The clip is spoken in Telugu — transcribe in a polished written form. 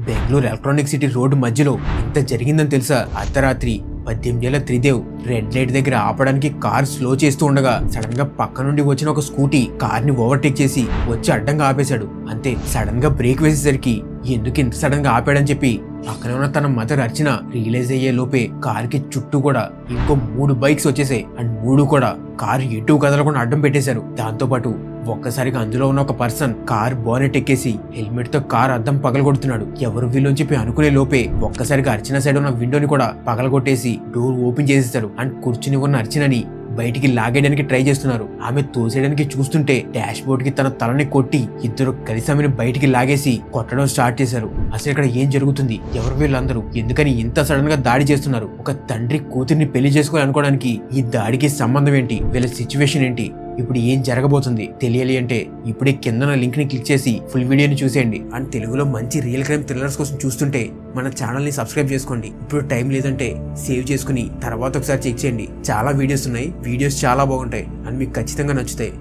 బెంగళూరు ఎలక్ట్రానిక్ సిటీ రోడ్డు మధ్యలో ఇంత జరిగిందని తెలుసా? అర్ధరాత్రి 18 ఏళ్ల త్రిదేవ్ రెడ్ లైట్ దగ్గర ఆపడానికి కార్ స్లో చేస్తూ ఉండగా సడన్ గా పక్క నుండి వచ్చిన ఒక స్కూటీ కార్ ని ఓవర్టేక్ చేసి వచ్చి అడ్డంగా ఆపేశాడు. అంతే, సడన్ గా బ్రేక్ వేసేసరికి ఎందుకు ఇంత సడన్ గా ఆపాడని చెప్పి పక్కన ఉన్న తన మదర్ అర్చన రియలైజ్ అయ్యే లోపే కార్ కి చుట్టూ కూడా ఇంకో 3 బైక్స్ వచ్చేసాయి. అండ్ 3 కూడా కారు ఎటు కదలకుండా అడ్డం పెట్టేశారు. దాంతో పాటు ఒక్కసారిగా అందులో ఉన్న ఒక పర్సన్ కార్ బోనెట్ ఎక్కేసి హెల్మెట్ తో కార్ అద్దం పగలగొడుతున్నాడు. ఎవరు వీళ్ళని చెప్పి అనుకునే లోపే ఒక్కసారిగా అర్చన సైడ్ ఉన్న విండోని కూడా పగలగొట్టేసి డోర్ ఓపెన్ చేసేస్తారు. అండ్ కూర్చుని ఉన్న అర్చనని బయటికి లాగేయడానికి ట్రై చేస్తున్నారు. ఆమె తోసేయడానికి చూస్తుంటే డాష్ బోర్డ్ కి తన తలని కొట్టి ఇద్దరు కలిసి ఆమెను బయటికి లాగేసి కొట్టడం స్టార్ట్ చేశారు. అసలు ఇక్కడ ఏం జరుగుతుంది? ఎవరు వీళ్ళందరూ? ఎందుకని ఇంత సడన్ గా దాడి చేస్తున్నారు? ఒక తండ్రి కూతుర్ని పెళ్లి చేసుకోవాలి అనుకోవడానికి ఈ దాడికి సంబంధం ఏంటి? వీళ్ళ సిచ్యువేషన్ ఏంటి? ఇప్పుడు ఏం జరగబోతుంది తెలియాలి అంటే ఇప్పుడే కింద లింక్ ని క్లిక్ చేసి ఫుల్ వీడియోని చూసేయండి. అండ్ తెలుగులో మంచి రియల్ క్రైమ్ థ్రిల్లర్స్ కోసం చూస్తుంటే మన ఛానల్ ని సబ్స్క్రైబ్ చేసుకోండి. ఇప్పుడు టైం లేదంటే సేవ్ చేసుకుని తర్వాత ఒకసారి చెక్ చేయండి. చాలా వీడియోస్ ఉన్నాయి, వీడియోస్ చాలా బాగుంటాయి అండ్ మీకు ఖచ్చితంగా నచ్చుతాయి.